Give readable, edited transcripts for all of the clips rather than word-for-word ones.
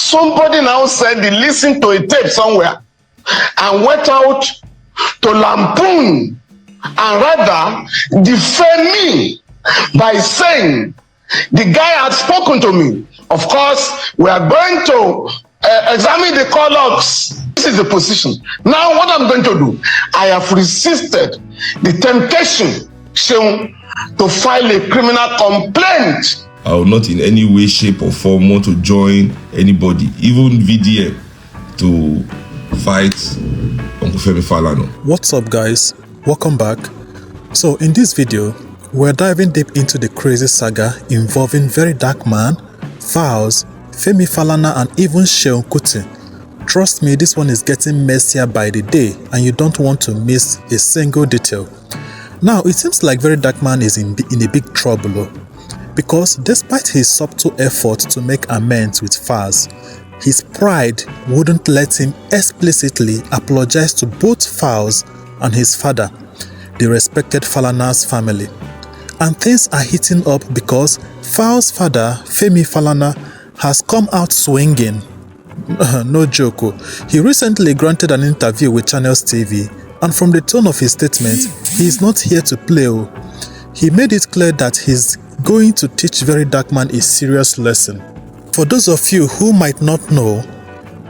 Somebody now said he listened to a tape somewhere and went out to lampoon and rather defame me by saying the guy had spoken to me. Of course, we are going to examine the call logs. This is the position. Now, what I'm going to do, I have resisted the temptation, Seun, to file a criminal complaint. I will not in any way, shape, or form want to join anybody, even VDM, to fight Uncle Femi Falana. What's up, guys? Welcome back. So, in this video, we're diving deep into the crazy saga involving Very Dark Man, Falz, Femi Falana, and even Seun Kuti. Trust me, this one is getting messier by the day, and you don't want to miss a single detail. Now, it seems like Very Dark Man is in a big trouble, because despite his subtle effort to make amends with Falz, his pride wouldn't let him explicitly apologize to both Falz and his father, the respected Falana's family. And things are heating up because Falz's father, Femi Falana, has come out swinging. No joke. He recently granted an interview with Channels TV, and from the tone of his statement, he is not here to play. He made it clear that he's going to teach Very Dark Man a serious lesson. For those of you who might not know,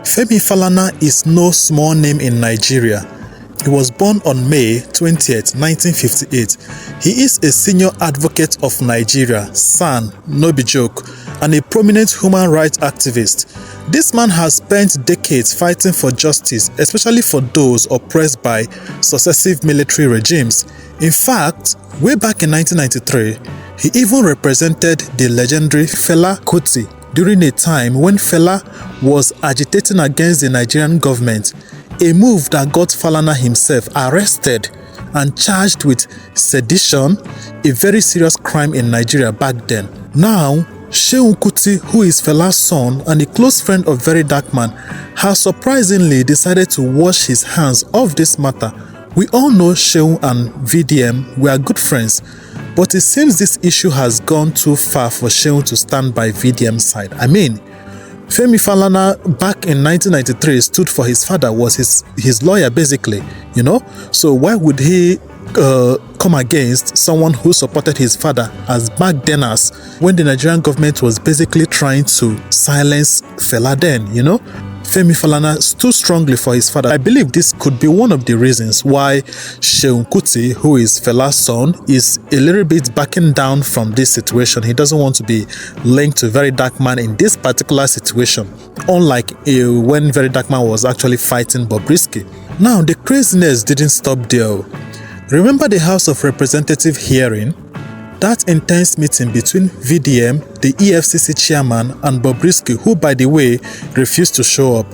Femi Falana is no small name in Nigeria. He was born on May 20th, 1958. He is a senior advocate of Nigeria, SAN, no be joke, and a prominent human rights activist. This man has spent decades fighting for justice, especially for those oppressed by successive military regimes. In fact, way back in 1993, he even represented the legendary Fela Kuti during a time when Fela was agitating against the Nigerian government, a move that got Falana himself arrested and charged with sedition, a very serious crime in Nigeria back then. Now, Seun Kuti, who is Fela's son and a close friend of Very Dark Man, has surprisingly decided to wash his hands off this matter. We all know Seun and VDM were good friends, but it seems this issue has gone too far for Seun to stand by VDM's side. I mean, Femi Falana back in 1993 stood for his father, was his lawyer basically, you know? So why would he come against someone who supported his father as back then as when the Nigerian government was basically trying to silence Fela then, you know? Femi Falana stood strongly for his father. I believe this could be one of the reasons why Seun Kuti, who is Fela's son, is a little bit backing down from this situation. He doesn't want to be linked to Very Dark Man in this particular situation, unlike when Very Dark Man was actually fighting Bobrisky. Now, the craziness didn't stop there. Remember the House of Representatives hearing? That intense meeting between VDM, the EFCC chairman, and Bobrisky, who by the way refused to show up.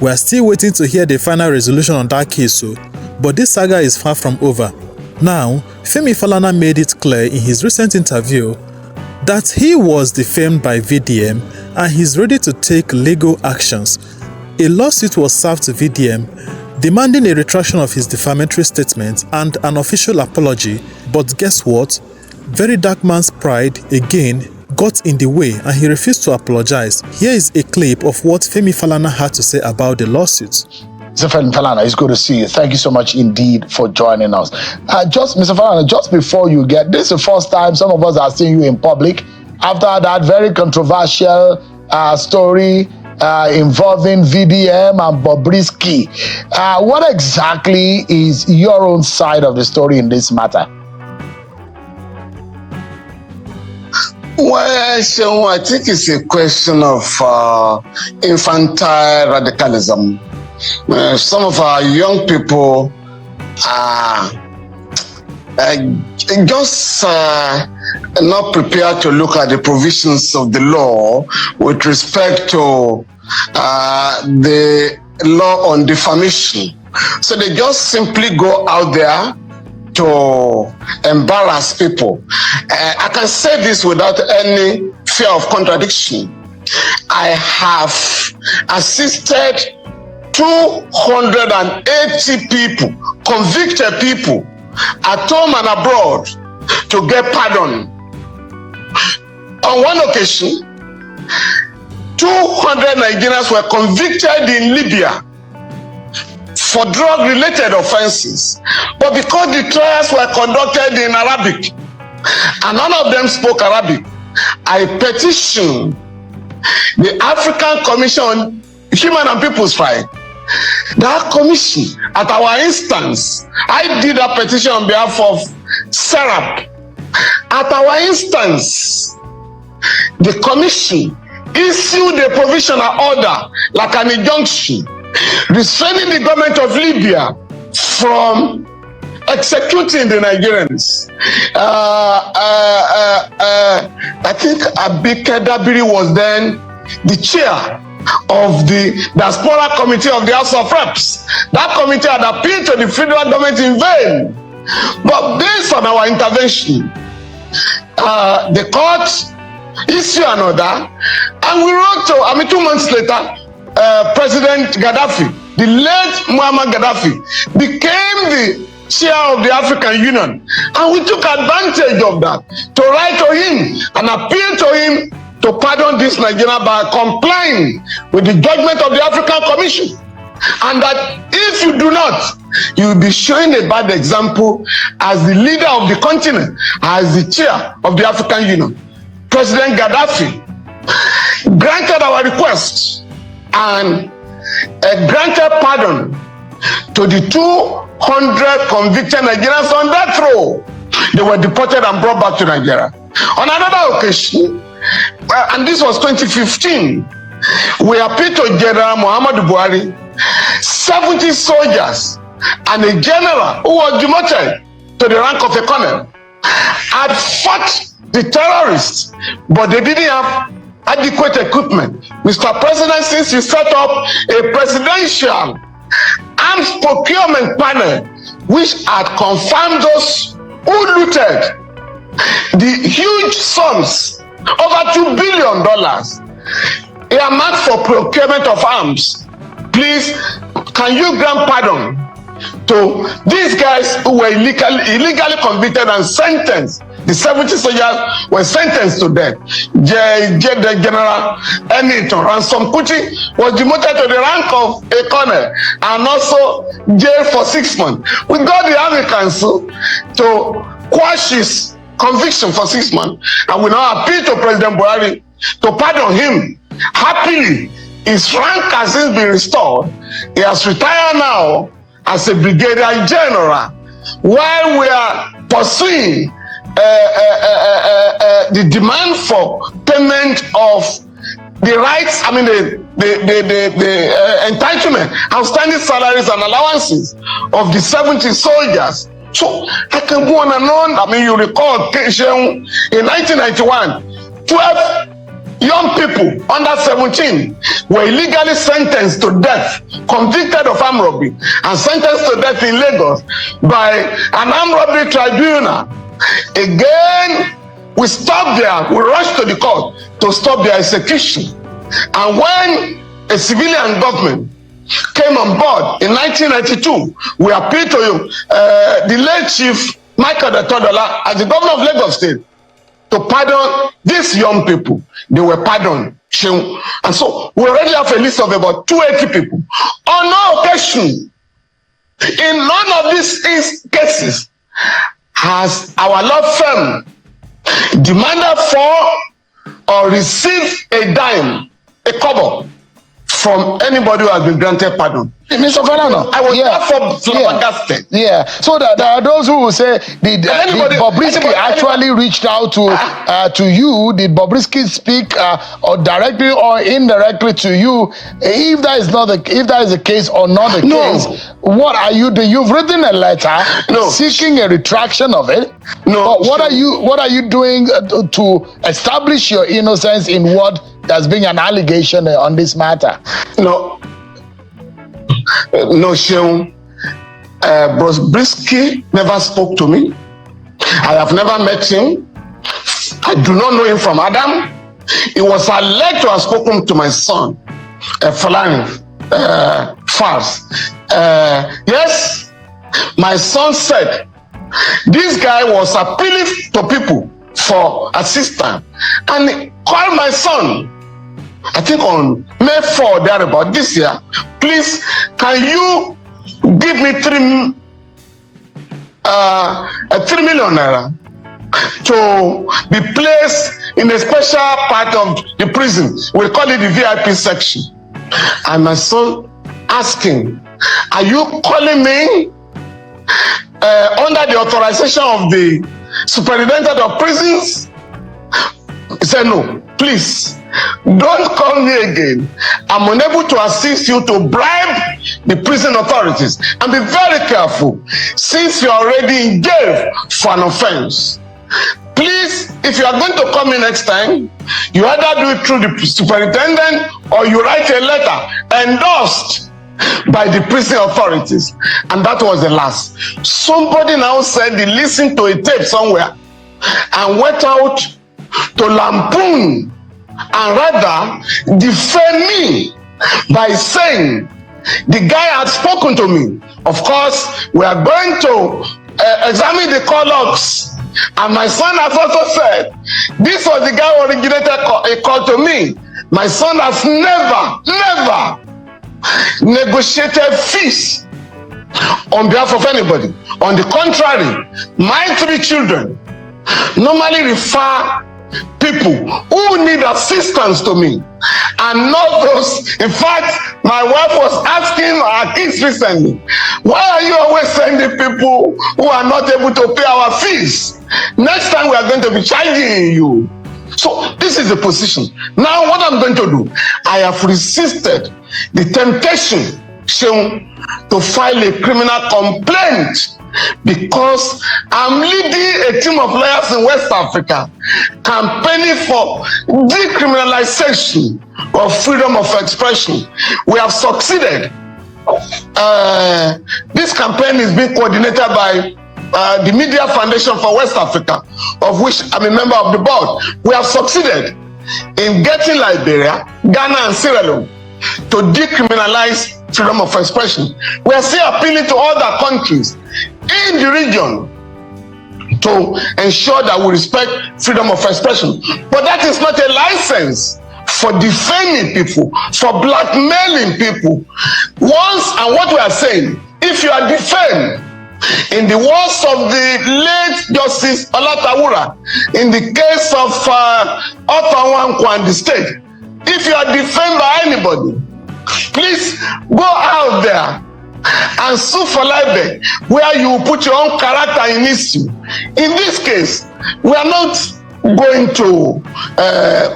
We are still waiting to hear the final resolution on that case, but this saga is far from over. Now, Femi Falana made it clear in his recent interview that he was defamed by VDM and he's ready to take legal actions. A lawsuit was served to VDM demanding a retraction of his defamatory statement and an official apology, but guess what? Very Dark Man's pride again got in the way and he refused to apologize. Here is a clip of what Femi Falana had to say about the lawsuit. Mr. Femi Falana, it's good to see you. Thank you so much indeed for joining us. Mr. Falana, just before you get, this is the first time some of us are seeing you in public after that very controversial story involving VDM and Bobrisky. What exactly is your own side of the story in this matter? Well, so I think it's a question of infantile radicalism. Some of our young people are just not prepared to look at the provisions of the law with respect to the law on defamation. So they just simply go out there to embarrass people. I can say this without any fear of contradiction. I have assisted 280 people, convicted people, at home and abroad, to get pardon. On one occasion, 200 Nigerians were convicted in Libya for drug-related offenses, but because the trials were conducted in Arabic and none of them spoke Arabic, I petitioned the African Commission on Human and People's Rights. That commission, at our instance, I did a petition on behalf of SERAP. At our instance, the commission issued a provisional order, like an injunction, restraining the government of Libya from executing the Nigerians. I think Abike Dabiri was then the chair of the Diaspora Committee of the House of Reps. That committee had appealed to the federal government in vain. But based on our intervention, the court issued an order, and we wrote to, 2 months later, President Gaddafi, the late Muammar Gaddafi, became the chair of the African Union, and we took advantage of that to write to him and appeal to him to pardon this Nigeria by complying with the judgment of the African Commission, and that if you do not, you will be showing a bad example as the leader of the continent, as the chair of the African Union. President Gaddafi granted our request and granted pardon to the 200 convicted Nigerians on death row. They were deported and brought back to Nigeria. On another occasion, and this was 2015, we appealed to General Muhammadu Buhari. 70 soldiers and a general who was demoted to the rank of a colonel had fought the terrorists, but they didn't have adequate equipment. Mr. President, since you set up a presidential arms procurement panel which had confirmed those who looted the huge sums, over $2 billion, earmarked for procurement of arms, please, can you grant pardon to these guys who were illegally convicted and sentenced? The 70 soldiers were sentenced to death. General Eniton Ransom Kuti was demoted to the rank of a colonel and also jailed for 6 months. We got the Army Council to quash his conviction for 6 months, and we now appeal to President Buhari to pardon him. Happily, his rank has since been restored. He has retired now as a brigadier general, while we are pursuing the demand for payment of the rights, the entitlement, outstanding salaries and allowances of the 70 soldiers. So I can go on and on. You recall Seun in 1991, 12 young people under 17 were illegally sentenced to death, convicted of armed robbery, and sentenced to death in Lagos by an armed robbery tribunal. Again, we stopped there. We rushed to the court to stop their execution. And when a civilian government came on board in 1992, we appealed to the late Chief Michael Detodola as the governor of Lagos State to pardon these young people. They were pardoned. And so we already have a list of about 280 people. On no occasion, in none of these cases, has our Lord Femi demanded for or received a dime, a kobo, from anybody who has been granted pardon. Mr. Falana, I was therefore flabbergasted. Yeah. So that there are those who will say, did Bobrisky actually reached out to you? Did Bobrisky speak or directly or indirectly to you? If that is the case or not the case, what are you doing? You've written a letter seeking a retraction of it. But what are you doing to establish your innocence in what has been an allegation on this matter? No, Seun. Bobrisky never spoke to me. I have never met him. I do not know him from Adam. He was alleged to have spoken to my son, Falana, yes, my son said this guy was appealing to people for assistance, and he called my son I think on May 4 thereabout this year, please can you give me 3 million naira to be placed in a special part of the prison? We call it the VIP section. And my son asking, are you calling me under the authorization of the superintendent of prisons? He said, no, please, don't call me again. I'm unable to assist you to bribe the prison authorities. And be very careful, since you're already in jail for an offense. Please, if you are going to come in next time, you either do it through the superintendent or you write a letter endorsed by the prison authorities. And that was the last. Somebody now said he listened to a tape somewhere and went out to lampoon and rather defame me by saying the guy had spoken to me. Of course, we are going to examine the call logs. And my son has also said, this was the guy who originated a call to me. My son has never negotiated fees on behalf of anybody. On the contrary, my 3 children normally refer people who need assistance to me, and not those. In fact, my wife was asking our kids recently, why are you always sending people who are not able to pay our fees? Next time we are going to be charging you. So this is the position. Now what I'm going to do, I have resisted the temptation, Seun, to file a criminal complaint, because I'm leading a team of lawyers in West Africa campaigning for decriminalization of freedom of expression. We have succeeded. This campaign is being coordinated by the Media Foundation for West Africa, of which I'm a member of the board. We have succeeded in getting Liberia, Ghana, and Sierra Leone to decriminalize freedom of expression. We are still appealing to other countries in the region to ensure that we respect freedom of expression. But that is not a license for defaming people, for blackmailing people. And what we are saying, if you are defamed, in the words of the late Justice Olatawura, in the case of Otawankwa and the state, if you are defamed by anybody, please go out there and sue for libel, where you put your own character in issue. In this case, we are not going to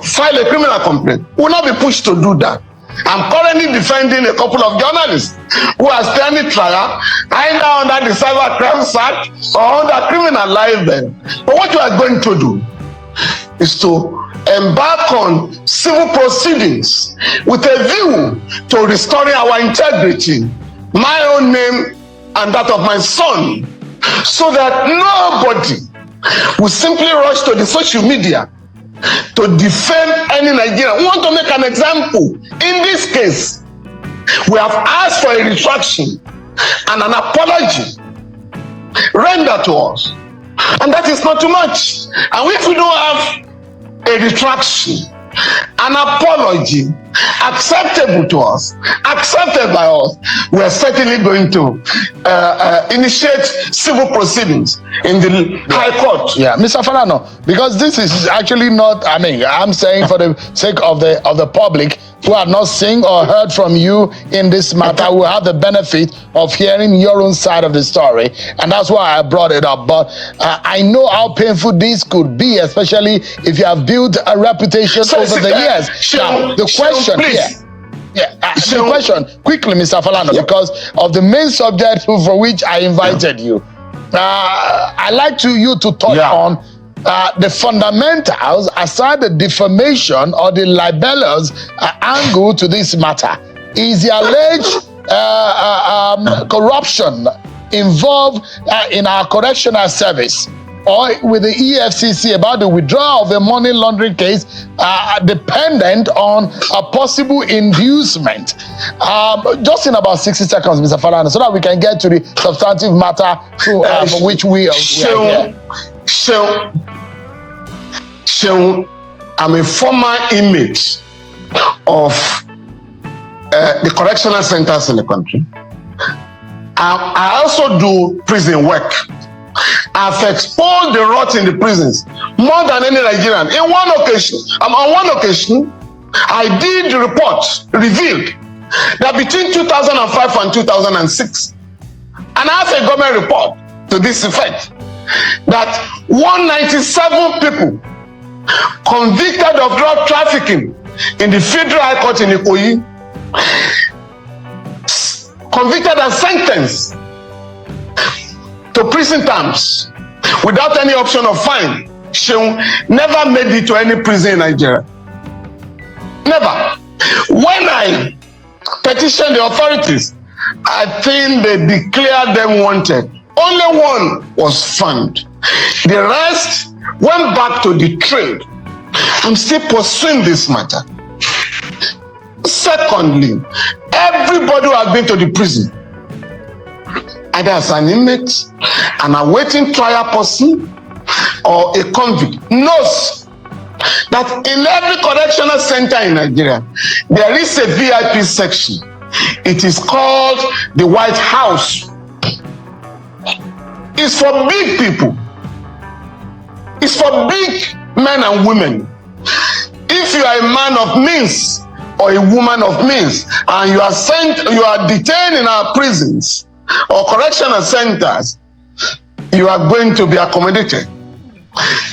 file a criminal complaint. We will not be pushed to do that. I'm currently defending a couple of journalists who are standing trial either under the Cyber Crimes Act or under criminal libel. But what we are going to do is to embark on civil proceedings with a view to restoring our integrity, my own name and that of my son, so that nobody will simply rush to the social media to defame any Nigerian. We want to make an example. In this case, we have asked for a retraction and an apology rendered to us, and that is not too much. And if we don't have a retraction, an apology acceptable to us, accepted by us, we are certainly going to initiate civil proceedings in the High Court. Yeah, Mr. Falana, because this is actually not, I'm saying for the sake of the public who have not seen or heard from you in this matter, will have the benefit of hearing your own side of the story, and that's why I brought it up. But I know how painful this could be, especially if you have built a reputation over the years. Now, the question here, the question quickly, Mr. Falana, because of the main subject for which I invited you, I'd like you to touch on the fundamentals aside the defamation or the libelous angle to this matter. Is the alleged corruption involved in our correctional service or with the EFCC about the withdrawal of a money laundering case dependent on a possible inducement? Just in about 60 seconds, Mr. Falana, so that we can get to the substantive matter for which we are here. Seun, I'm a former inmate of the correctional centers in the country. I also do prison work. I've exposed the rot in the prisons more than any Nigerian. On one occasion, I did the report revealed that between 2005 and 2006, and I have a government report to this effect, that 197 people convicted of drug trafficking in the Federal High Court in Ikoyi, convicted and sentenced to prison terms without any option of fine. Seun never made it to any prison in Nigeria. Never. When I petitioned the authorities, I think they declared them wanted. Only one was found. The rest went back to the trade. I'm still pursuing this matter. Secondly, everybody who has been to the prison, either as an inmate, an awaiting trial person, or a convict, knows that in every correctional center in Nigeria, there is a VIP section. It is called the White House. It's for big people. It's for big men and women. If you are a man of means or a woman of means, and you are detained in our prisons or correctional centers, you are going to be accommodated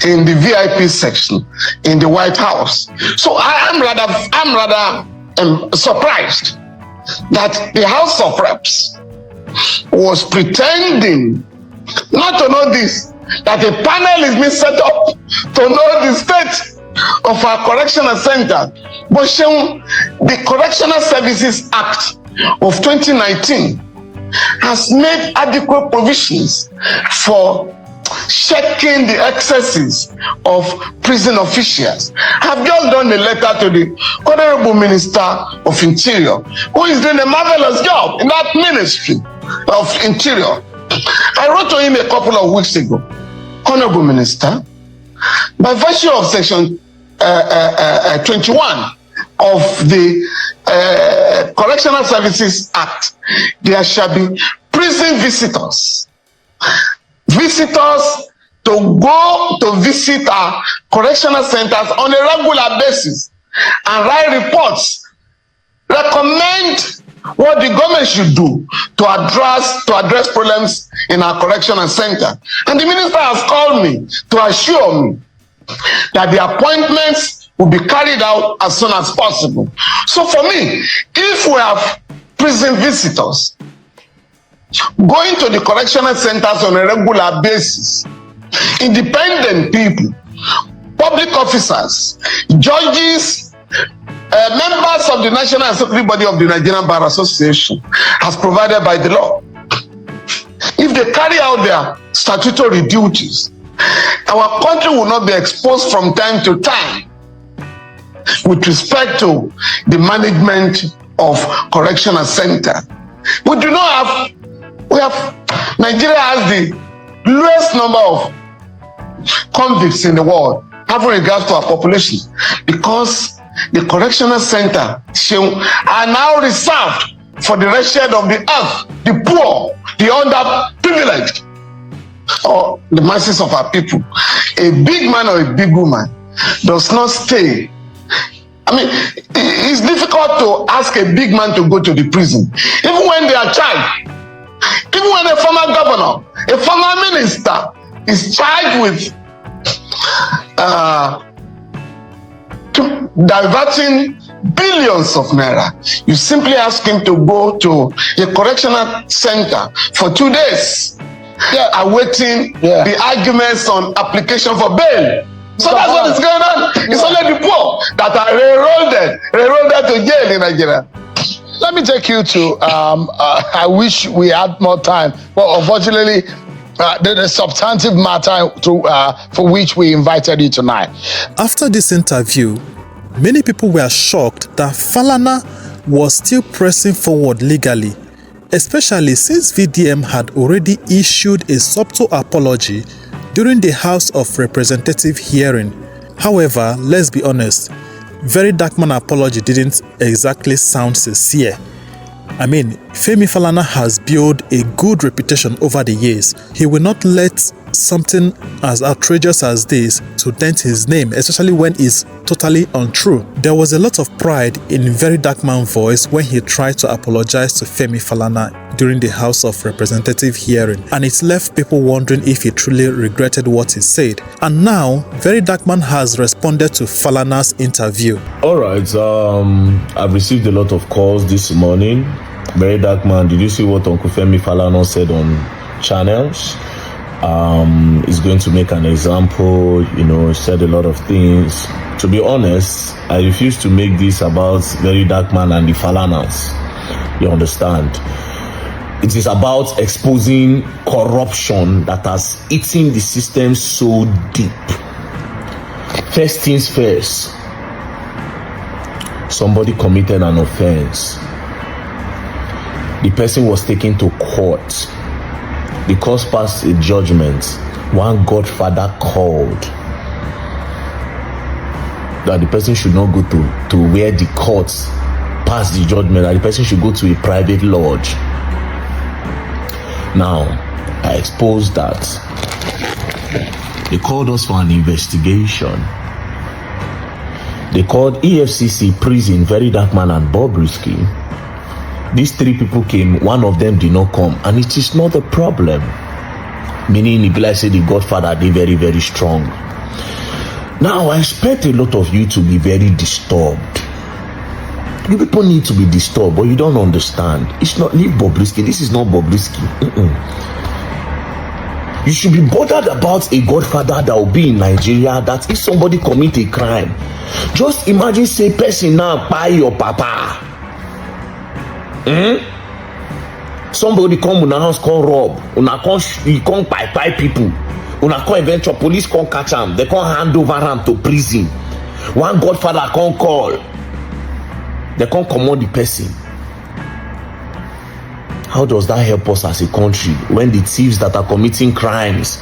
in the VIP section in the White House. So I'm rather surprised that the House of Reps was pretending not to know this, that a panel is being set up to know the state of our correctional center. But the Correctional Services Act of 2019 has made adequate provisions for checking the excesses of prison officials. I've just done a letter to the Honorable Minister of Interior, who is doing a marvelous job in that Ministry of Interior. I wrote to him a couple of weeks ago, Honorable Minister, by virtue of Section 21 of the Correctional Services Act, there shall be prison visitors. Visitors to go to visit our correctional centers on a regular basis and write reports, recommend what the government should do to address problems in our correctional center. And the minister has called me to assure me that the appointments will be carried out as soon as possible. So for me, if we have prison visitors going to the correctional centers on a regular basis, independent people, public officers, judges, members of the National Assembly Body of the Nigerian Bar Association, as provided by the law, if they carry out their statutory duties, our country will not be exposed from time to time with respect to the management of correctional center. Nigeria has the lowest number of convicts in the world, having regard to our population, because the correctional center are now reserved for the wretched of the earth, the poor, the underprivileged, or the masses of our people. A big man or a big woman does not stay. I mean, it's difficult to ask a big man to go to the prison, even when they are charged. Even when a former governor, a former minister is charged with diverting billions of naira, you simply ask him to go to a correctional center for 2 days, awaiting the arguments on application for bail. So that's what is going on. It's only the poor that are railroaded to jail in Nigeria. Let me take you to, I wish we had more time, but unfortunately, the substantive matter for which we invited you tonight. After this interview, many people were shocked that Falana was still pressing forward legally, especially since VDM had already issued a subtle apology during the House of Representatives hearing. However, let's be honest, Very Dark Man apology didn't exactly sound sincere. I mean, Femi Falana has built a good reputation over the years. He will not let something as outrageous as this to dent his name, especially when it's totally untrue. There was a lot of pride in Very Dark Man's voice when he tried to apologize to Femi Falana during the House of Representatives hearing, and it left people wondering if he truly regretted what he said. And now, Very Dark Man has responded to Falana's interview. Alright, I've received a lot of calls this morning. Very Dark Man, did you see what Uncle Femi Falana said on channels? He's going to make an example, said a lot of things. To be honest, I refuse to make this about Very Dark Man and the Falanas. You understand? It is about exposing corruption that has eaten the system so deep. First things first, somebody committed an offense. The person was taken to court. The court passed a judgment. One godfather called that the person should not go to where the courts passed the judgment, that the person should go to a private lodge. Now, I exposed that. They called us for an investigation. They called EFCC, prison, Very Dark Man and Bobrisky. These three people came, one of them did not come, and it is not a problem. Meaning, if I say the Godfather, they very, very strong. Now, I expect a lot of you to be very disturbed. You people need to be disturbed, but you don't understand. It's not, leave Bobrisky. This is not Bobrisky. You should be bothered about a Godfather that will be in Nigeria, that if somebody commit a crime, just imagine, say, person now buy your papa. Somebody come in a house, come rob, he come buy people, come eventually police come catch him, they come hand over him to prison. One Godfather come call, they come command the person. How does that help us as a country when the thieves that are committing crimes,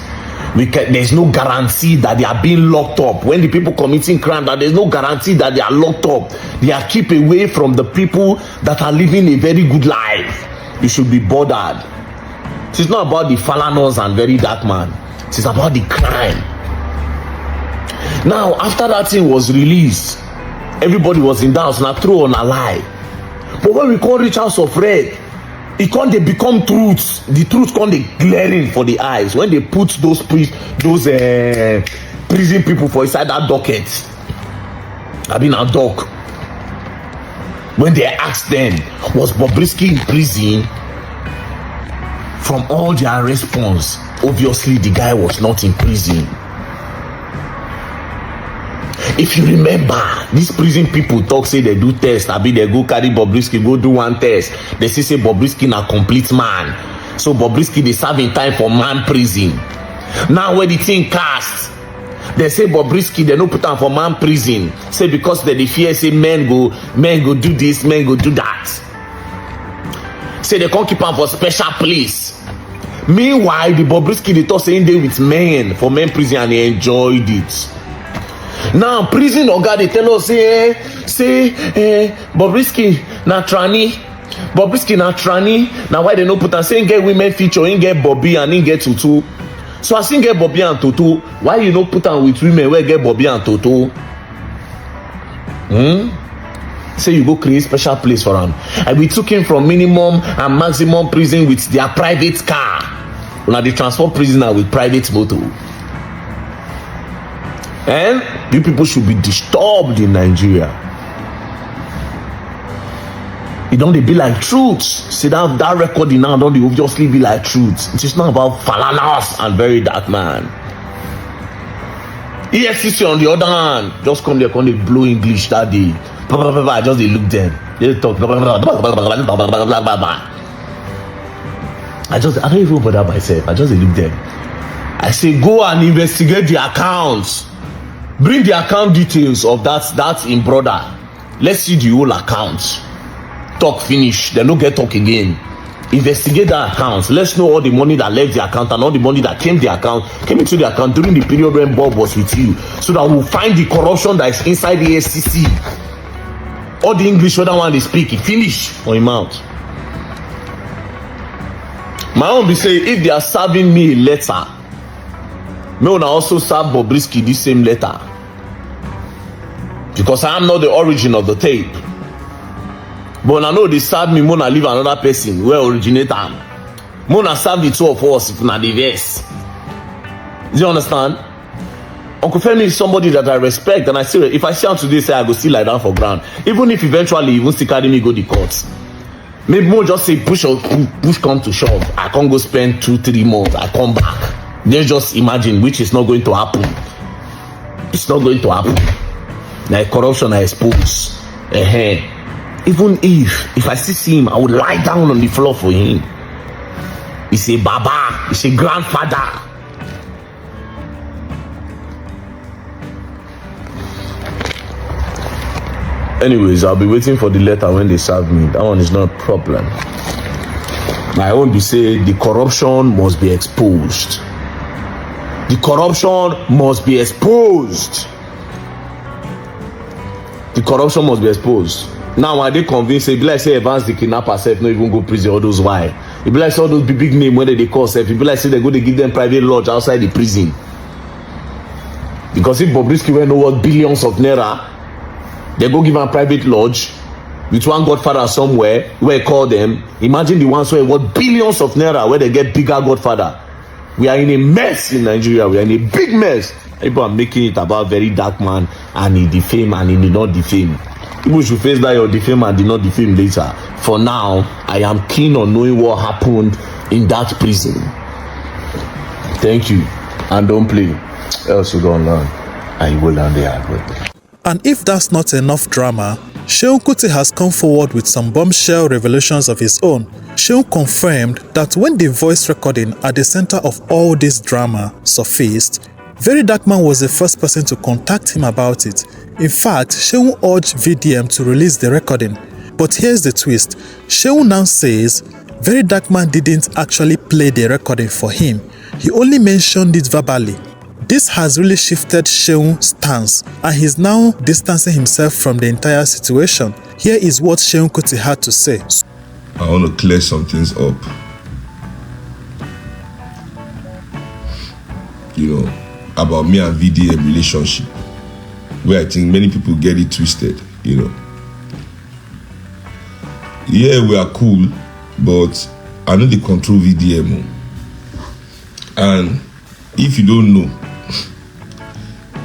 there's no guarantee that they are being locked up? When the people committing crime, that there's no guarantee that they are locked up. They are kept away from the people that are living a very good life. You should be bothered. It's not about the Falanas and Very Dark Man. It's about the crime. Now, after that thing was released, everybody was in doubt, not true or not lie. But when we can't reach House of Red, it can't they become truths. The truth can't they glaring for the eyes when they put those prison people for inside that docket. I've been a doc. When they asked them, was Bobrisky in prison? From all their response, obviously the guy was not in prison. If you remember, these prison people talk, say they do test, they go carry Bobrisky, go do one test. They say Bobrisky na complete man. So Bobrisky they serve in time for man prison. Now when the thing cast, they say Bobrisky they no put him for man prison. Say because they fear say men go do this, men go do that. Say they can't keep him for special place. Meanwhile, the Bobrisky they talk saying they with men for men prison and they enjoyed it. Now prison oga they tell us say Bobrisky na tranny. Bobrisky na tranny. Now why they no put am say get women feature, in get Bobby and in get Tutu. So as in get Bobby and Tutu, why you no put am with women where get Bobby and Tutu? Say you go create special place for him. And we took him from minimum and maximum prison with their private car. Now they transform prisoner with private motor. And you people should be disturbed in Nigeria. It don't be like truth. See that recording now don't obviously be like truth. It is not about Falanas and Very Dark Man. EFCC on the other hand, just come there, come they blow English that day. I just they look them. They talk. I don't even bother myself. I just they look them. I say go and investigate the accounts. Bring the account details of that in brother. Let's see the whole account. Talk finish. They don't get talk again. Investigate that account. Let's know all the money that left the account and all the money that came into the account during the period when Bob was with you, so that we'll find the corruption that is inside the SCC. All the English whether one they speak, finish on him out. My own be say, if they are serving me a letter, me will also serve Bobrisky this same letter, because I am not the origin of the tape. But I know they serve me, Mona leave another person where originate am. Mona serve the two of us if not the verse. Do you understand? Uncle Femi is somebody that I respect, and I say if I see him today, say I go still lie down for ground. Even if eventually he won't still carry me go the courts. Maybe more just say push come to shove. I can't go spend 2-3 months. I come back. Then just imagine, which is not going to happen. It's not going to happen. Like corruption I expose. Even if I still see him, I would lie down on the floor for him. He's a baba. He's a grandfather. Anyways, I'll be waiting for the letter when they serve me. That one is not a problem. My own be say the corruption must be exposed. The corruption must be exposed. The corruption must be exposed. Now, are they convinced? It be like say Evans the kidnapper self, not even go prison, all those why. It be like all those big name when they call self. It be like say they go to give them private lodge outside the prison. Because if Bobrisky will know what billions of naira, they go give a private lodge with one godfather somewhere where call them. Imagine the ones where what billions of naira where they get bigger godfather. We are in a mess in Nigeria. We are in a big mess. People are making it about very dark man and he defame and he did not defame. People should face that your defame and did not defame later. For now, I am keen on knowing what happened in that prison. Thank you. And don't play. Else you don't learn. And you will learn the hard way. And if that's not enough drama, Seun Kuti has come forward with some bombshell revelations of his own. Seun confirmed that when the voice recording at the center of all this drama surfaced, Very Dark Man was the first person to contact him about it. In fact, Seun urged VDM to release the recording. But here's the twist. Seun now says Very Dark Man didn't actually play the recording for him. He only mentioned it verbally. This has really shifted Seun's stance, and he's now distancing himself from the entire situation. Here is what Seun Kuti had to say. I want to clear some things up. You know, about me and VDM relationship, where I think many people get it twisted, you know. Yeah, we are cool, but I know they control VDM. And if you don't know,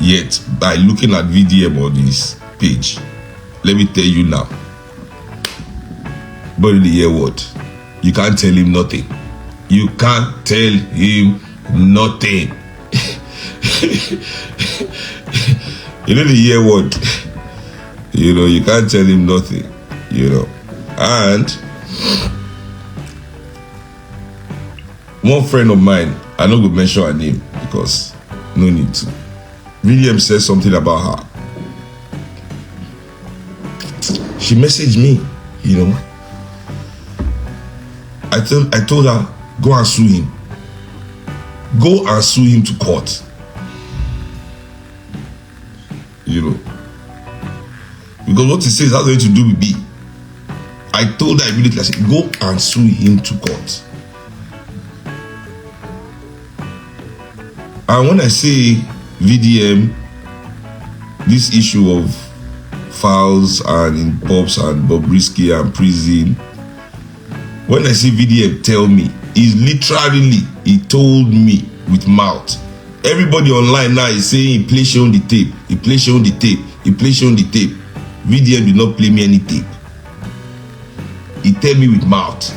yet by looking at VDM on this page, let me tell you now, but in the year what? You can't tell him nothing. You can't tell him nothing. You know the year what? You know, you can't tell him nothing. You know. And one friend of mine, I don't go mention her name because no need to. William said something about her. She messaged me, you know. I told her, go and sue him. Go and sue him to court. You know. Because what he says has nothing to do with me. I told her immediately, I said, go and sue him to court. And when I say VDM, this issue of files and in pubs and Bobrisky and prison, when I say VDM tell me, is literally, he told me with mouth. Everybody online now is saying he plays on the tape, he plays on the tape, he plays on the tape. VDM did not play me any tape. He tell me with mouth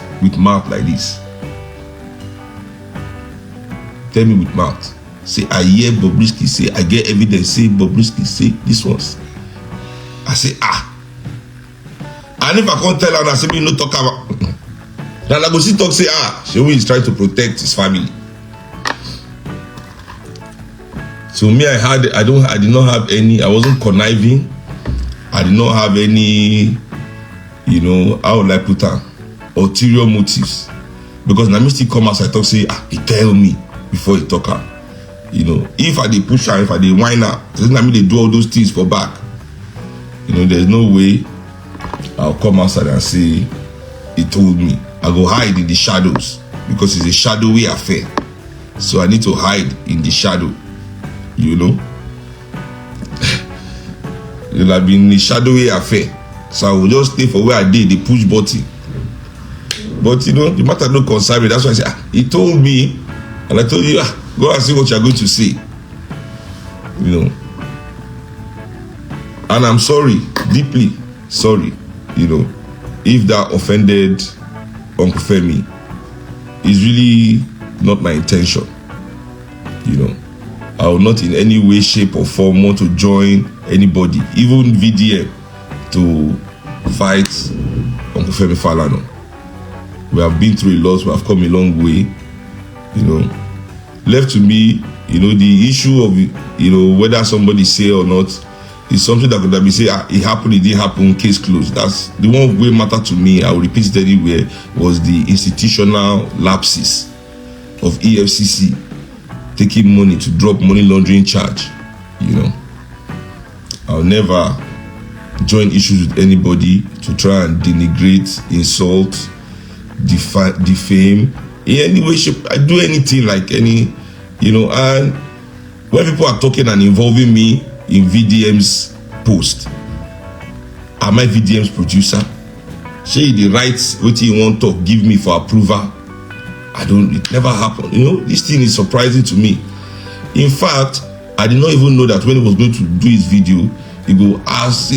like this. Tell me with mouth. Say, I hear Bobrisky say, I get evidence, say Bobrisky say this was. I say, and if I can't tell her, I say, me no talk about. Then I go see talk, say, Seun is trying to protect his family. So me, I did not have any, I wasn't conniving. I did not have any, you know, how would I put on, ulterior motives. because na me still come outside talk say he tell me before he talk am. You know, if I dey push her, if I dey whine her, na me dey do all those things for back. You know, there's no way I'll come outside and say he told me. I go hide in the shadows because it's a shadowy affair. So I need to hide in the shadow. You know, it'll have been a shadowy affair. So I will just stay for where I did the push button. But you know, the matter don't concern me. That's why I say he told me, and I told you go and see what you're going to say. You know, and I'm sorry, deeply sorry. You know, if that offended Uncle Femi, is really not my intention. You know, I will not in any way, shape or form want to join anybody, even VDM, to fight Uncle Femi Falana. We have been through a lot, we have come a long way. You know, left to me, you know, the issue of, you know, whether somebody say or not is something that could be say it happened, it didn't happen, case closed. That's the one way matter to me. I will repeat it anywhere, was the institutional lapses of EFCC taking money to drop money laundering charge. You know, I'll never join issues with anybody to try and denigrate, insult, defame in any way, shape. I do anything like any, you know. And when people are talking and involving me in VDM's post, am I VDM's producer? Say the rights what you want to give me for approval. I don't, it never happened. You know, this thing is surprising to me. In fact, I did not even know that when he was going to do his video, he go ask,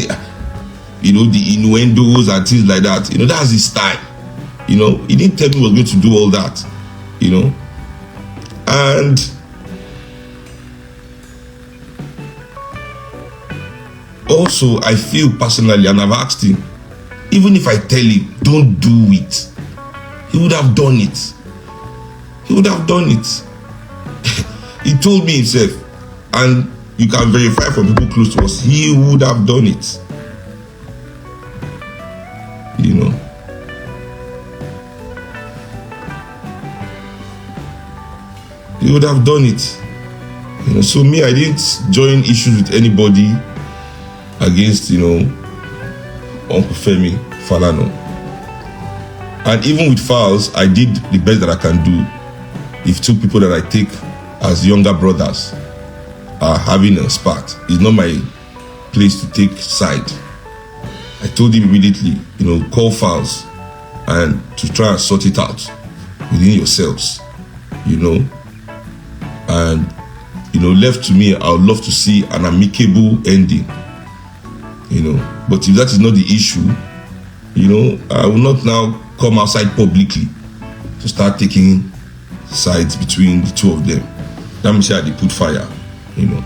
you know, the innuendos and things like that. You know, that's his style. You know, he didn't tell me he was going to do all that. You know, and also I feel personally, and I've asked him, even if I tell him don't do it, he would have done it. He would have done it. He told me himself, and you can verify from people close to us, he would have done it. You know, he would have done it. You know, so me, I didn't join issues with anybody against, you know, Uncle Femi Falana. And even with Fowls, I did the best that I can do. If two people that I take as younger brothers are having a spat, it's not my place to take side. I told him immediately, you know, call Fowls and to try and sort it out within yourselves, you know. And, you know, left to me, I would love to see an amicable ending, you know. But if that is not the issue, you know, I will not now come outside publicly to start taking sides between the two of them. That means they put fire, you know.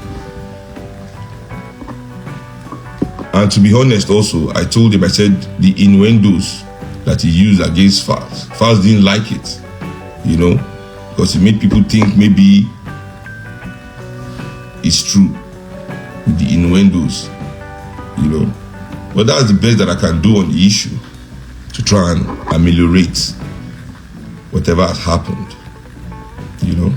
And to be honest also, I told him, I said the innuendos that he used against Fowls, Fowls didn't like it, you know, because it made people think maybe it's true with the innuendos, you know. But that's the best that I can do on the issue to try and ameliorate whatever has happened, you know.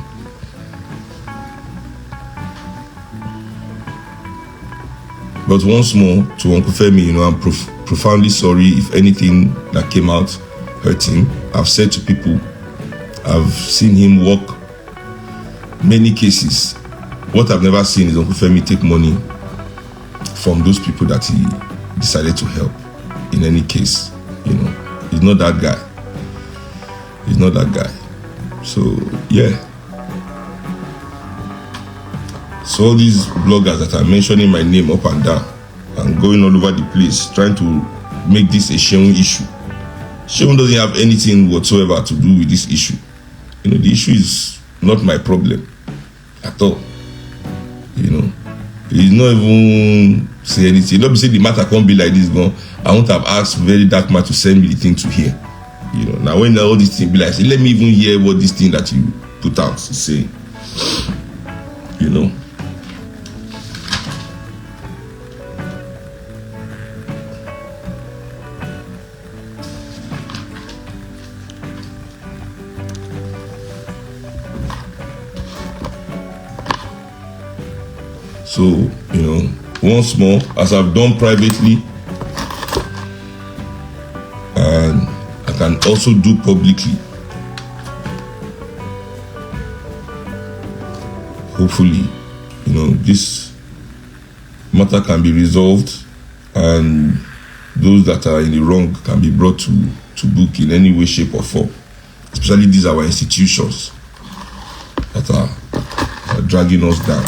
But once more, to Uncle Femi, you know, I'm profoundly sorry if anything that came out hurt him. I've said to people, I've seen him work many cases. What I've never seen is Uncle Femi take money from those people that he decided to help in any case. You know, he's not that guy. He's not that guy. So, yeah. So all these bloggers that are mentioning my name up and down and going all over the place trying to make this a Seun issue. Seun doesn't have anything whatsoever to do with this issue. You know, the issue is not my problem at all. You know, he's not even say anything. Not be say the matter can't be like this, but I won't have asked very dark man to send me the thing to hear. You know, now when all these things be like, say, let me even hear what this thing that you put out is saying. You know. So, you know, once more, as I've done privately, and I can also do publicly, hopefully, you know, this matter can be resolved and those that are in the wrong can be brought to book in any way, shape or form. Especially these are our institutions that are dragging us down.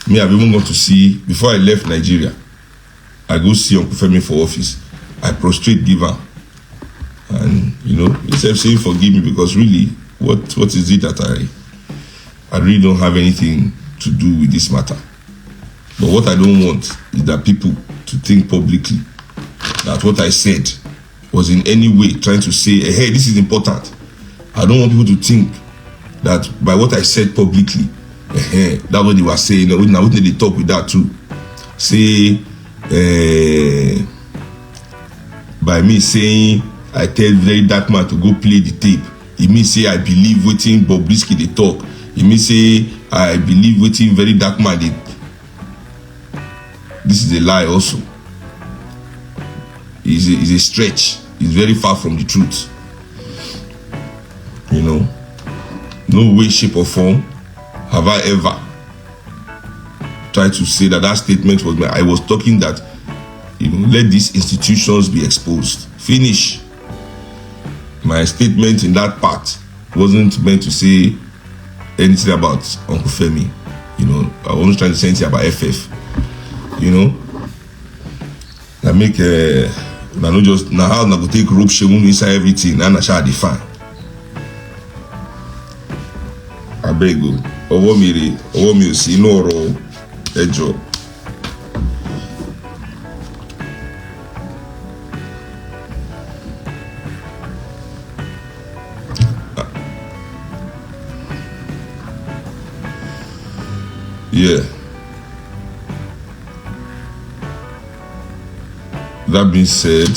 Me, I've even gone to see, before I left Nigeria, I go see Uncle Femi for office. I prostrate, give her. And, you know, instead of saying forgive me, because really, what is it that I really don't have anything to do with this matter. But what I don't want is that people to think publicly that what I said was in any way trying to say, hey, this is important. I don't want people to think that by what I said publicly, that's what they were saying. Now they talk with that too. Say, by me saying I tell very dark man to go play the tape, it means say I believe waiting Bobrisky they talk. It means say I believe waiting very dark man they. This is a lie also. It's a stretch. It's very far from the truth. You know, no way, shape or form have I ever tried to say that statement was I was talking that, you know, let these institutions be exposed. Finish. My statement in that part wasn't meant to say anything about Uncle Femi. You know, I wasn't trying to say anything about FF. You know, I make I know just now how I go take rope Seun inside everything and I shall define. I beg you, over me see no ro ejo. Yeah. That being said,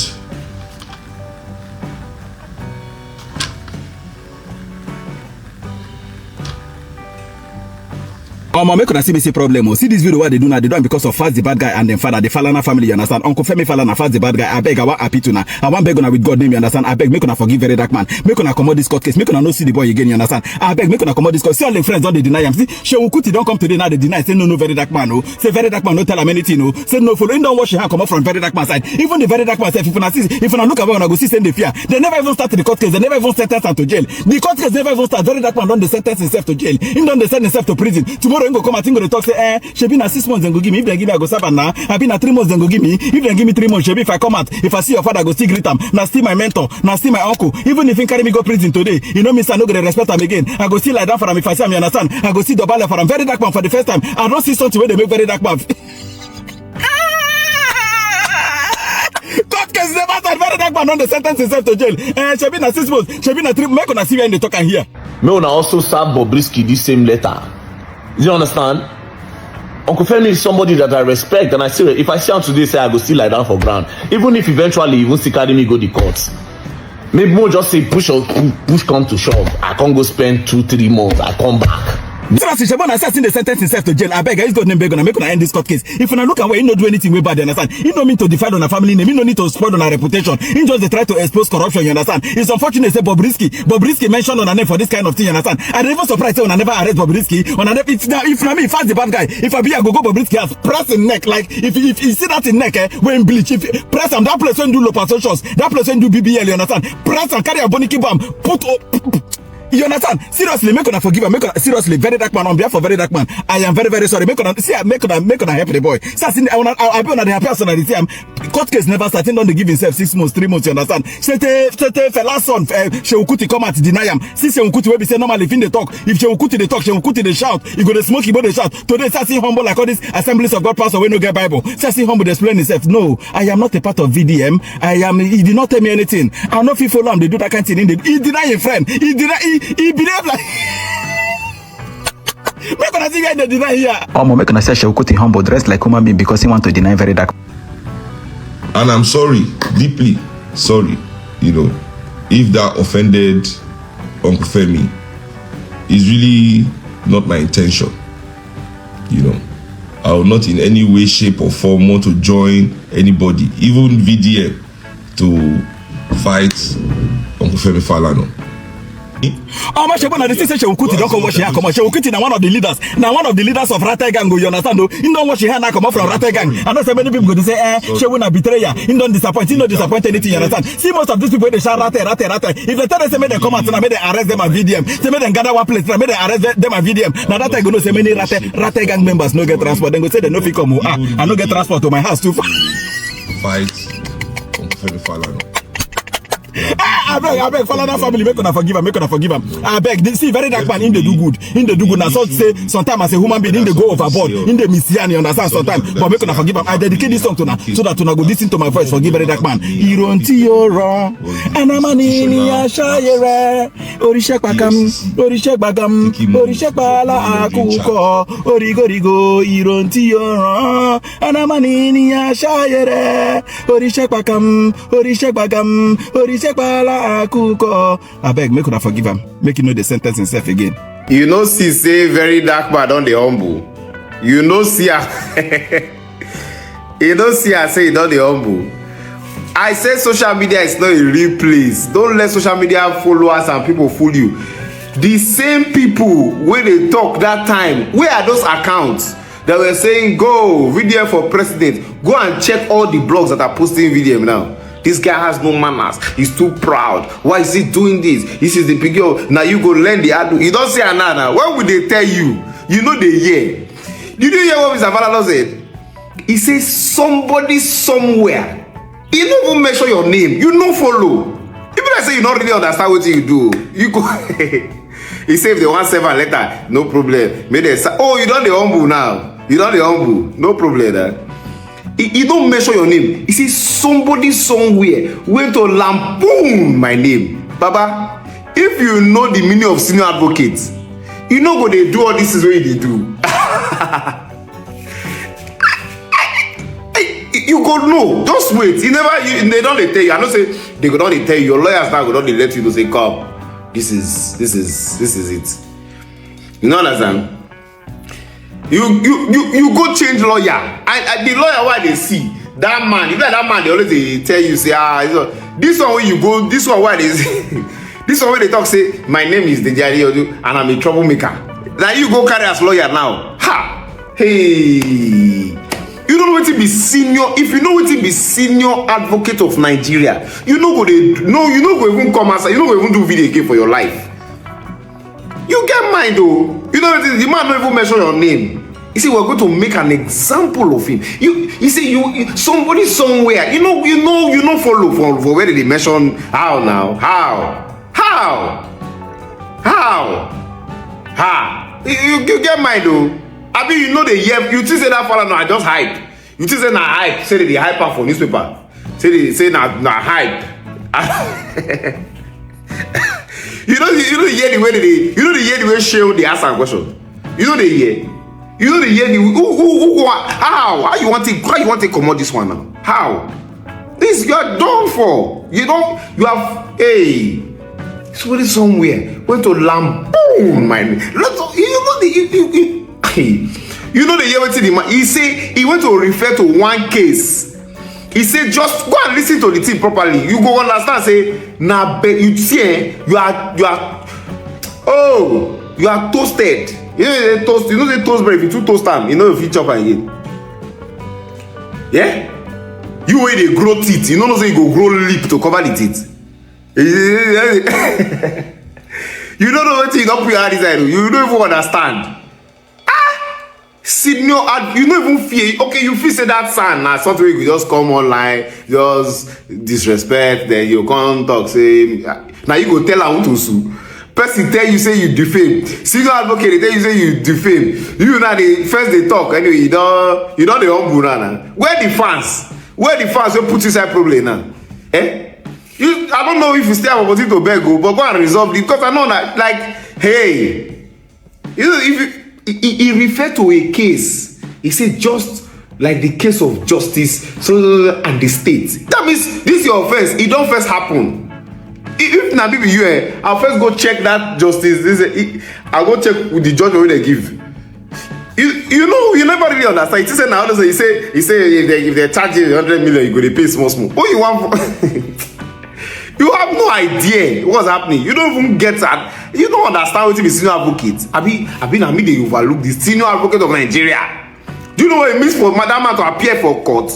Make una see me see problem. See this video what they do now. They do it because of first the bad guy and then father the Falana family. You understand? Uncle Femi Falana first the bad guy. I beg, I want happy to now. I want beg una with God name. You understand? I beg, make una forgive very dark man. Make una commode this court case. Make una no see the boy again. You understand? I beg, make una commode this court. See all the friends don't they deny him. See, Seun Kuti don't come today now. They deny. Say no very dark man. No. Say very dark man. No tell him anything. No. Say no follow. Don't wash your hand. Come up from very dark man side. Even the very dark man side. If you look at when I go see send the fear. They never even start the court case. They never even sentence him to jail. The court case never even start. Very dark man don't they sentence himself to jail. He don't they send himself to prison. Tomorrow he go come. I think go talk. Say, shebi na 6 months then go give me. If they give me, I go serve now. I been na 3 months then go give me. If they give me 3 months, shebi if I come out, if I see your father, I go still greet him. Now still my mentor, now still my uncle. Even if he carry me go prison today, you know me, I no go respect him again. I go still lie down for him if I see him. You understand? I go see the ballet for him. Very dark man for the first time. I don't see something where they make very dark man. Court case never start. Very dark man on the sentence himself to jail. Shebi na 6 months, shebi na 3. Make una see when they talk and hear. Me una also serve Bobrisky this same letter. Do you understand? Uncle Femi is somebody that I respect, and I say if I see him today, say I go still lie down for ground. Even if eventually even still carry me go the court. Maybe more just say push come to shove. I can't go spend 2-3 months. I come back. Seriously, Shabon has seen the sentence himself to jail. I beg, he's got name beg on make una end this court case. If you look at where he not do anything way bad, you understand? He no mean to defend on a family name. He no need to spoil on a reputation. He just they try to expose corruption. You understand? It's unfortunate say Bobrisky mentioned on a name for this kind of thing. You understand? I'm even surprised say when I never arrest Bobrisky. On a if now if me fast the bad guy. If I be I go Bobrisky has press in neck like if you see that in neck when bleach if press and that place when do low shots that place when do BBL. You understand? Press and carry a boniki bomb put up. You understand? Seriously, make una forgive him. Seriously, very dark man. On behalf of very dark man, I am very, very sorry. Make una help the boy. So I'll be on the happy personality. Court case never started. Don't they give himself 6 months, 3 months. You understand? C'était Fela son. Seun Kuti come out deny him. See Seun Kuti will be say normally if they talk. If Seun Kuti they talk, Seun Kuti they shout. You go to smoke, you go they shout. Today, say humble like all these assemblies of God pastor when no get Bible. Say humble they explain himself. No, I am not a part of VDM. He did not tell me anything. I know if you follow him, they do that kind of thing. He deny a friend. He behave like make una see where they deny here. Make una say Seun Kuti humble dressed like human being because he want to deny very dark. and I'm sorry, deeply sorry, you know, if that offended Uncle Femi. Is really not my intention. You know, I will not in any way, shape, or form want to join anybody, even VDM, to fight Uncle Femi Falana. Oh, my shepherd, the sister Kuti don't come watch here. Come on, Kuti now one of the leaders. Now one of the leaders of Rata Gang. You understand? Though, you know what she had now come up from Rata Gang. I know so many people go to say, she will not betray ya. He don't disappoint. He don't disappoint anything. You understand? See, most of these people they shout Rata. If they tell them say they come out, they arrest them at VDM. They make them gather one place. They arrest them at VDM. Now that I go to say many Rata Gang members no get transport. Then go say they no fit come. I no get transport to my house too. Fight Uncle Femi Falana. I beg, Falana family, make una forgive him. I beg, see, very dark man, in the do good. Now, so say, sometimes as a human being, in the go overboard, in the missiani, understand, sometimes, but make una forgive him. I dedicate this song to now, so that una go listen to my voice, forgive very dark man. Ironti yoro, anamani ni ashayere, orishek bala akuko, origo, ironti yoro, anamani ni ashayere, orishek bagam, I beg, make una forgive him. Make you know the sentence himself again. You know, see, say very dark man on the humble. You know, see, you know, see, I say it on the humble. I say social media is not a real place. Don't let social media followers and people fool you. The same people when they talk that time, where are those accounts that were saying go VDM for president? Go and check all the blogs that are posting VDM now. This guy has no manners. He's too proud. Why is he doing this? This is the big girl. Now you go learn the art. You don't say another. When would they tell you? You know they hear. Did you hear what Mr. Falana said? He says somebody somewhere. You don't even mention your name. You don't follow. People that say you don't really understand what you do. You go. He said if they want 7 letter, no problem. Oh, you don't the humble now. You don't the humble. No problem. He don't mention your name. He says somebody somewhere went to lampoon my name. Baba, if you know the meaning of senior advocates, you know what they do all this is what they do. You go no, just wait. They don't tell you. I know say they go down they tell you. Your lawyers now go down they let you know say come. This is it. You know understand? You go change lawyer and the lawyer why they see that man, if like that man they always tell you say this one where you go, this one why they this one where they talk say my name is Nigerian and I'm a troublemaker. Now you go carry as lawyer now. Hey, you don't know what to be senior. If you know what to be senior advocate of Nigeria, you know go you know go even come outside, you know go even do video again for your life. You get mine though. You know the man don't even mention your name. You see, we're going to make an example of him. You see, somebody somewhere. You know, follow for where did they mention how now? How? You get mine though. I mean, you know the year. You just say that Falana, no, I just hype. You just say na hype. Say the hyper for newspaper. Say na hype. You know the year the way the way Seun they ask a question. You know the year. You know the year the how you want to come out this one now? How? This you are done for. You have somebody somewhere went to lampoon my name. You know the year what he say he went to refer to one case. He said, just go and listen to the thing properly. You go understand, say, you see, you are toasted. You know the toast bread, if you too toast them, you know if you chop again. Yeah? You where they grow teeth, you know say you go grow lip to cover the teeth. You don't know what you don't put your hand inside, you don't even understand. Senior, you don't even fear. Okay, you feel say that son now something you just come online, just disrespect, then you can't talk. Say now you go tell her who to sue. Person tell you say you defame. Senior advocate they tell you say you defame. You now the first they talk anyway. You don't the humble now. Where the fans will put inside problem now? I don't know if you still have opportunity to beg, but go and resolve it because I know that hey, you know if you. He referred to a case. He said just like the case of justice and the state. That means this your offense. It don't first happen. If na people I'll first go check that justice. I'll go check with the judge what they give. You never really understand. He say now, he say if they charge you 100 million, you go to pay small. What you want? You have no idea what's happening. You don't even get that. You don't understand what the senior advocate. I mean, they overlook the senior advocate of Nigeria. Do you know what it means for Madam to appear for court?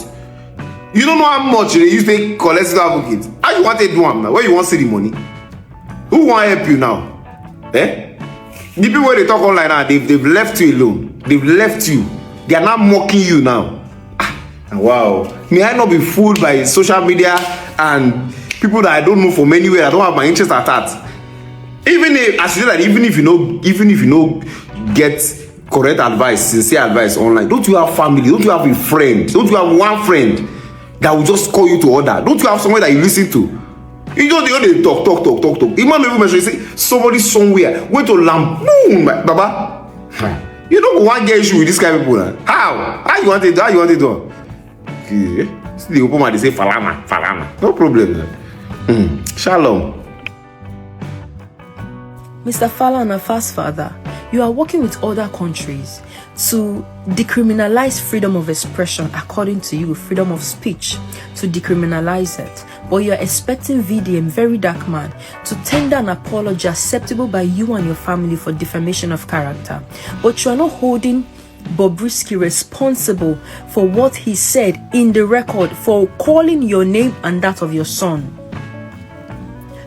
You don't know how much they use to collect senior advocate. How you want to do them now? Where you want to see the money? Who want to help you now? Eh? The people where they talk online now, they've left you alone. They've left you. They are not mocking you now. Wow. May I not be fooled by social media and people that I don't know from anywhere? I don't have my interest at that. Even if you know get correct advice, sincere advice online, don't you have family? Don't you have a friend? Don't you have one friend that will just call you to order? Don't you have someone that you listen to? You know they talk. The man never mention, say somebody somewhere went to lampoon, Baba. You don't want to get issue with this kind of people. How you want it? How you want it done? See the open man, they say Falana. No problem. Shalom. Mr. Falana, fast father, you are working with other countries to decriminalize freedom of expression, according to you, freedom of speech, to decriminalize it. But you are expecting VDM, very dark man, to tender an apology acceptable by you and your family for defamation of character. But you are not holding Bobrisky responsible for what he said in the record for calling your name and that of your son.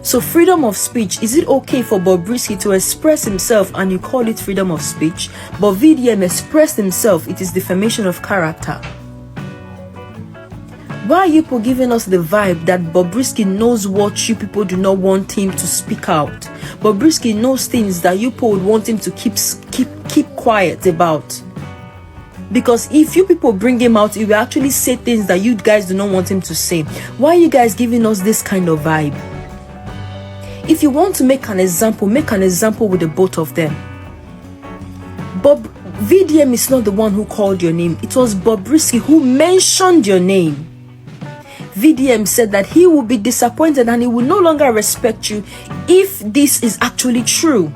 So freedom of speech, is it okay for Bobrisky to express himself and you call it freedom of speech, but VDM expressed himself, it is defamation of character? Why are you people giving us the vibe that Bobrisky knows what you people do not want him to speak out? Bobrisky knows things that you people would want him to keep quiet about. Because if you people bring him out, he will actually say things that you guys do not want him to say. Why are you guys giving us this kind of vibe? If you want to make an example with the both of them. VDM is not the one who called your name. It was Bobrisky who mentioned your name. VDM said that he will be disappointed and he will no longer respect you if this is actually true.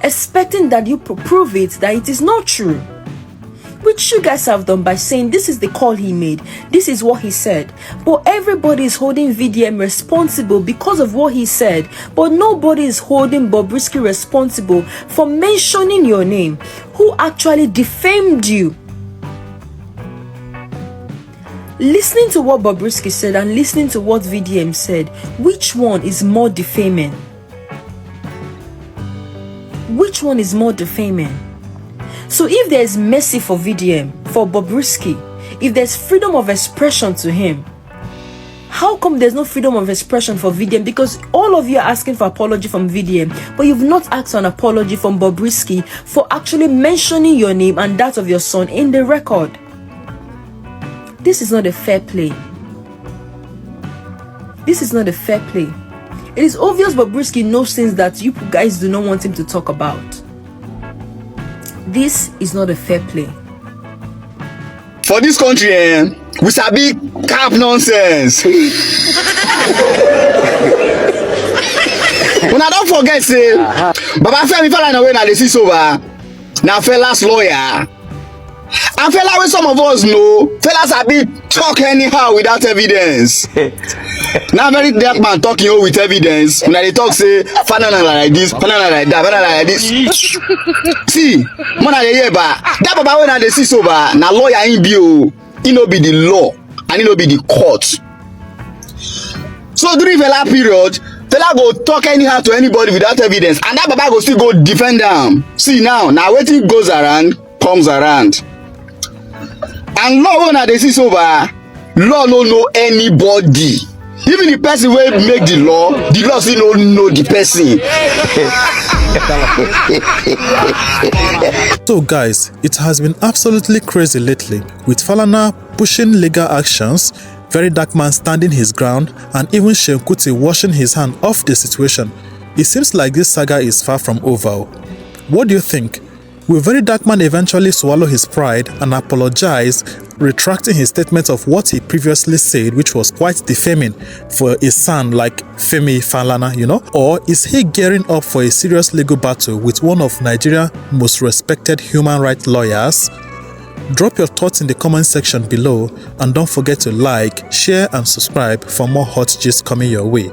Expecting that you prove it that it is not true. Which you guys have done by saying this is the call he made. This is what he said. But everybody is holding VDM responsible because of what he said. But nobody is holding Bobrisky responsible for mentioning your name. Who actually defamed you? Listening to what Bobrisky said and listening to what VDM said, which one is more defaming? Which one is more defaming? So if there is mercy for VDM, for Bobrisky, if there's freedom of expression to him, how come there's no freedom of expression for VDM? Because all of you are asking for apology from VDM, but you've not asked for an apology from Bobrisky for actually mentioning your name and that of your son in the record. This is not a fair play. This is not a fair play. It is obvious Bobrisky knows things that you guys do not want him to talk about. This is not a fair play. For this country, we sabi cap nonsense. When I don't forget, say, Baba Femi Falana when I dey see sober, now fellas lawyer. And fella wey some of us know, fellas sabi talk anyhow without evidence. Now very dark man talking with evidence. When they talk say, Falana like this, Falana like that, Falana like this. See, man I hear ba. That Baba when I dey see sober, na lawyer him be o. He no be the law and he no be the court. So during fella period, fella go talk anyhow to anybody without evidence, and that Baba go still go defend them. See now wetin goes around comes around. And law when they see sober, law no know anybody. Even the person wey make the law still no know the person. So guys, it has been absolutely crazy lately, with Falana pushing legal actions, very dark man standing his ground, and even Seun Kuti washing his hand off the situation. It seems like this saga is far from over. What do you think? Will Very Dark Man eventually swallow his pride and apologize, retracting his statement of what he previously said, which was quite defaming for a son like Femi Falana, you know? Or is he gearing up for a serious legal battle with one of Nigeria's most respected human rights lawyers? Drop your thoughts in the comment section below and don't forget to like, share and subscribe for more hot gist coming your way.